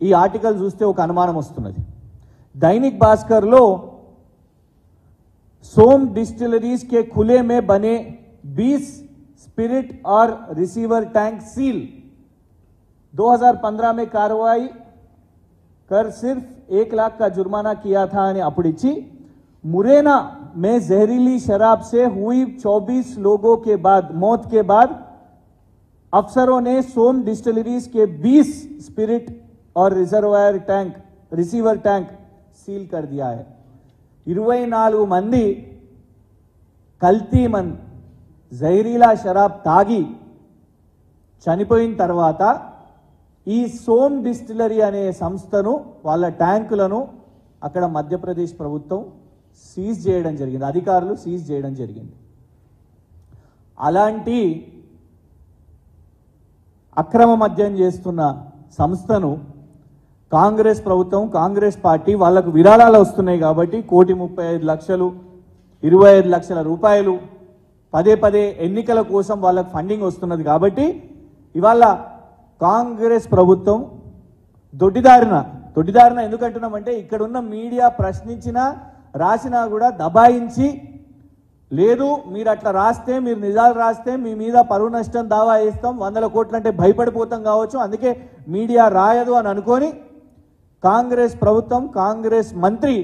ఈ ఆర్టికల్ చూస్తే ఒక అనుమానం వస్తున్నది. दैनिक भास्कर लो सोम डिस्टिलरीज के खुले में बने 20 स्पिरिट और रिसीवर टैंक सील 2015 में कार्रवाई कर सिर्फ 1 लाख का जुर्माना किया था आणि अपुडिची मुरैना में जहरीली शराब से हुई 24 लोगों के बाद मौत के बाद अफसरों ने सोम डिस्टिलरीज के 20 स्पिरिट और रिसीवर टैंक सील कर दिया है. 24 మంది కల్తీ జహరీలా షరాబ్ తాగి చనిపోయిన తర్వాత ఈ సోమ్ డిస్టిలరీ అనే సంస్థను వాళ్ళ ట్యాంకులను అక్కడ మధ్యప్రదేశ్ ప్రభుత్వం సీజ్ చేయడం జరిగింది, అధికారులు సీజ్ చేయడం జరిగింది. అలాంటి అక్రమ మద్యం చేస్తున్న సంస్థను కాంగ్రెస్ ప్రభుత్వం కాంగ్రెస్ పార్టీ వాళ్ళకు విరాళాలు వస్తున్నాయి కాబట్టి 1,35,00,000 25 లక్షల రూపాయలు పదే పదే ఎన్నికల కోసం వాళ్ళకు ఫండింగ్ వస్తున్నది కాబట్టి ఇవాళ కాంగ్రెస్ ప్రభుత్వం దొడ్డిదారిన ఎందుకంటున్నామంటే ఇక్కడున్న మీడియా ప్రశ్నించినా రాసినా కూడా దబాయించి లేదు మీరు అట్లా రాస్తే మీరు నిజాలు రాస్తే మీ మీద పరువు నష్టం దావా వేస్తాం 100 కోట్లు అంటే భయపడిపోతాం కావచ్చు అందుకే మీడియా రాయదు అని అనుకొని కాంగ్రెస్ ప్రభుత్వం కాంగ్రెస్ మంత్రి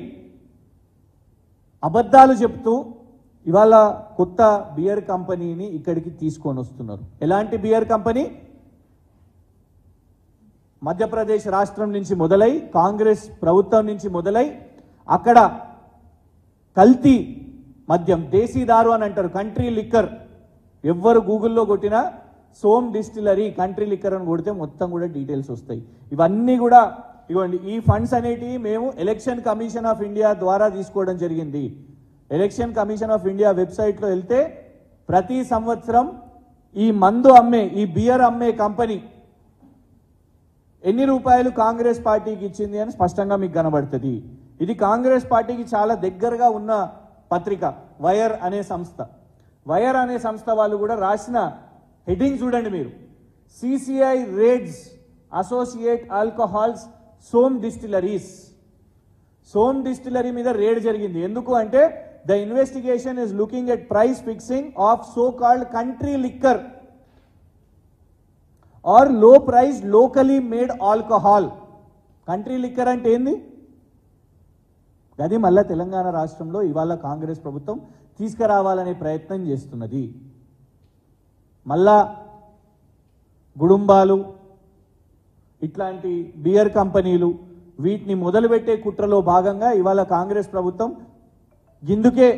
అబద్ధాలు చెప్తూ ఇవాళ కొత్త బియర్ కంపెనీని ఇక్కడికి తీసుకొని వస్తున్నారు. ఎలాంటి బియర్ కంపెనీ? మధ్యప్రదేశ్ రాష్ట్రం నుంచి మొదలై కాంగ్రెస్ ప్రభుత్వం నుంచి మొదలై అక్కడ కల్తీ మద్యం దేశీదారు అని అంటారు, కంట్రీ లిక్కర్. ఎవ్వరు గూగుల్లో కొట్టినా సోమ్ డిస్టిలరీ కంట్రీ లిక్కర్ అని కొడితే మొత్తం కూడా డీటెయిల్స్ వస్తాయి. ఇవన్నీ కూడా ఇవ్వండి. ఈ ఫండ్స్ అనేటివి మేము ఎలక్షన్ కమిషన్ ఆఫ్ ఇండియా ద్వారా తీసుకోవడం జరిగింది. ఎలక్షన్ కమిషన్ ఆఫ్ ఇండియా వెబ్సైట్లో వెళ్తే ప్రతి సంవత్సరం ఈ మందు అమ్మే ఈ బియర్ అమ్మే కంపెనీ ఎన్ని రూపాయలు కాంగ్రెస్ పార్టీకి ఇచ్చింది అని స్పష్టంగా మీకు కనబడుతుంది. ఇది కాంగ్రెస్ పార్టీకి చాలా దగ్గరగా ఉన్న పత్రిక వైర్ అనే సంస్థ. వైర్ అనే సంస్థ వాళ్ళు కూడా రాసిన హెడ్డింగ్ చూడండి మీరు. CCI raids associate alcohols Som distilleries. Som distillery మీద రేడ్ జరిగింది. ఎందుకు అంటే the investigation is looking at price fixing of so called country liquor or low price locally made alcohol. Country liquor అంటే ఏంది? అది మళ్ళా తెలంగాణ రాష్ట్రంలో ఇవాళ కాంగ్రెస్ ప్రభుత్వం తీసుకురావాలనే ప్రయత్నం చేస్తున్నది. మళ్ళా గుడుంబాలు ఇట్లాంటి బియర్ కంపెనీలు వీటిని మొదలుపెట్టే కుట్రలో భాగంగా ఇవాళ కాంగ్రెస్ ప్రభుత్వం ఇందుకే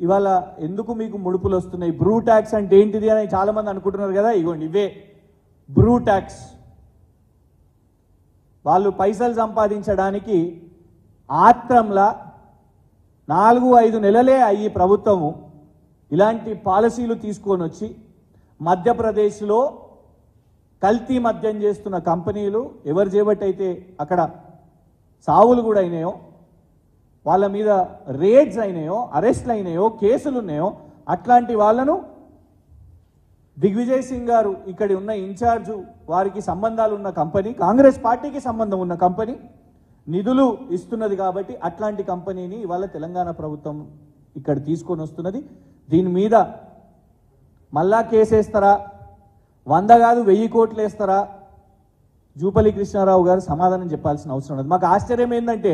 ఇవాళ ఎందుకు మీకు ముడుపులు వస్తున్నాయి, బ్రూ ట్యాక్స్ అంటే ఏంటిది అని చాలా మంది అనుకుంటున్నారు కదా. ఇగోండి ఇవే బ్రూ ట్యాక్స్. వాళ్ళు పైసలు సంపాదించడానికి ఆత్రంలా 4-5 నెలలే అయ్యి ప్రభుత్వము ఇలాంటి పాలసీలు తీసుకొని వచ్చి మధ్యప్రదేశ్లో కల్తీ మద్యం చేస్తున్న కంపెనీలు ఎవరు చేపట్టయితే అక్కడ సావులు కూడా అయినాయో, వాళ్ళ మీద రేడ్స్ అయినాయో, అరెస్ట్లు అయినాయో, కేసులు ఉన్నాయో అట్లాంటి వాళ్ళను దిగ్విజయ్ సింగ్ గారు ఇక్కడ ఉన్న ఇన్ఛార్జు వారికి సంబంధాలు ఉన్న కంపెనీ, కాంగ్రెస్ పార్టీకి సంబంధం ఉన్న కంపెనీ నిధులు ఇస్తున్నది కాబట్టి అట్లాంటి కంపెనీని ఇవాళ తెలంగాణ ప్రభుత్వం ఇక్కడ తీసుకొని వస్తున్నది. దీని మీద మళ్ళా కేసేస్తారా, 100 కాదు 1000 కోట్లు వేస్తారా? జూపల్లి కృష్ణారావు గారు సమాధానం చెప్పాల్సిన అవసరం ఉన్నది. మాకు ఆశ్చర్యం ఏంటంటే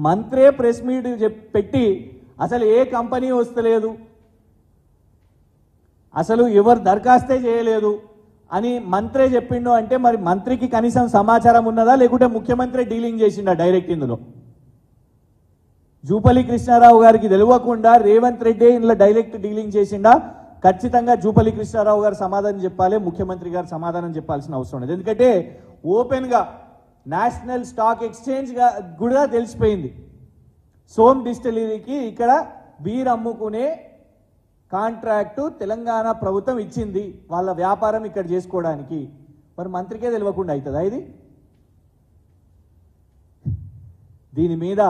మంత్రే ప్రెస్ మీట్ పెట్టి అసలు ఏ కంపెనీ వస్తలేదు, అసలు ఎవరు దరఖాస్తే చేయలేదు అని మంత్రే చెప్పిండు అంటే మరి మంత్రికి కనీసం సమాచారం ఉన్నదా లేకుంటే ముఖ్యమంత్రి డీలింగ్ చేసిండా డైరెక్ట్ ఇందులో? జూపల్లి కృష్ణారావు గారికి తెలియకుండా రేవంత్ రెడ్డి ఇందులో డైరెక్ట్ డీలింగ్ చేసిండా? ఖచ్చితంగా జూపల్లి కృష్ణారావు గారు సమాధానం చెప్పాలి, ముఖ్యమంత్రి గారు సమాధానం చెప్పాల్సిన అవసరం ఉంది. ఎందుకంటే ఓపెన్గా నేషనల్ స్టాక్ ఎక్స్చేంజ్ కూడా తెలిసిపోయింది సోమ్ డిస్టిలరీకి ఇక్కడ బీర్ అమ్ముకునే కాంట్రాక్టు తెలంగాణ ప్రభుత్వం ఇచ్చింది వాళ్ళ వ్యాపారం ఇక్కడ చేసుకోవడానికి. మరి మంత్రికే తెలియకుండా అవుతుందా ఇది? దీని మీద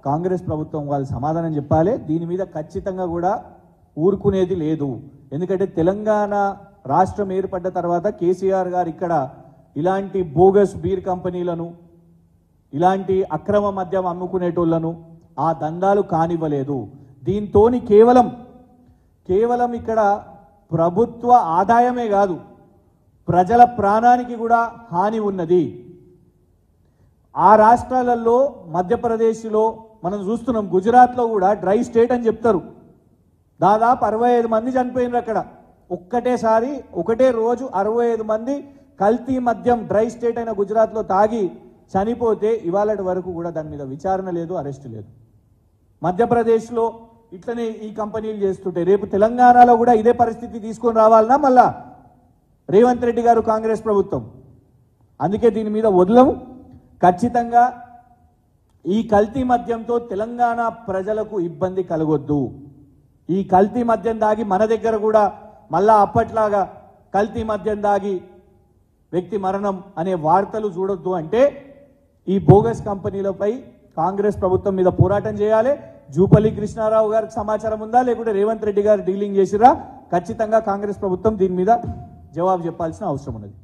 కాంగ్రెస్ ప్రభుత్వం వాళ్ళు సమాధానం చెప్పాలి. దీని మీద ఖచ్చితంగా కూడా ఊరుకునేది లేదు. ఎందుకంటే తెలంగాణ రాష్ట్రం ఏర్పడ్డ తర్వాత కేసీఆర్ గారు ఇక్కడ ఇలాంటి బోగస్ బీర్ కంపెనీలను ఇలాంటి అక్రమ మద్యం అమ్ముకునేటోళ్లను ఆ దందాలు కానివ్వలేదు. దీంతోని కేవలం ఇక్కడ ప్రభుత్వ ఆదాయమే కాదు, ప్రజల ప్రాణానికి కూడా హాని ఉన్నది. ఆ రాష్ట్రాలలో మధ్యప్రదేశ్లో మనం చూస్తున్నాం, గుజరాత్లో కూడా డ్రై స్టేట్ అని చెప్తారు. దాదాపు 65 మంది చనిపోయినారు అక్కడ. ఒక్కటేసారి ఒకటే రోజు 65 మంది కల్తీ మద్యం డ్రై స్టేట్ అయిన గుజరాత్లో తాగి చనిపోతే ఇవాళటి వరకు కూడా దాని మీద విచారణ లేదు, అరెస్ట్ లేదు. మధ్యప్రదేశ్లో ఇట్లనే ఈ కంపెనీలు చేస్తుంటే రేపు తెలంగాణలో కూడా ఇదే పరిస్థితి తీసుకొని రావాలన్నా మళ్ళా రేవంత్ రెడ్డి గారు కాంగ్రెస్ ప్రభుత్వం. అందుకే దీని మీద వదలము. ఖచ్చితంగా ఈ కల్తీ మద్యంతో తెలంగాణ ప్రజలకు ఇబ్బంది కలగొద్దు. ఈ కల్తీ మద్యం దాగి మన దగ్గర కూడా మళ్ళా అప్పట్లాగా కల్తీ మద్యం దాగి వ్యక్తి మరణం అనే వార్తలు చూడొద్దు. అంటే ఈ బోగస్ కంపెనీలపై కాంగ్రెస్ ప్రభుత్వం మీద పోరాటం చేయాలి. జూపల్లి కృష్ణారావు గారికి సమాచారం ఉందా, లేకుంటే రేవంత్ రెడ్డి గారు డీలింగ్ చేసిరా? ఖచ్చితంగా కాంగ్రెస్ ప్రభుత్వం దీని మీద జవాబు చెప్పాల్సిన అవసరం ఉన్నది.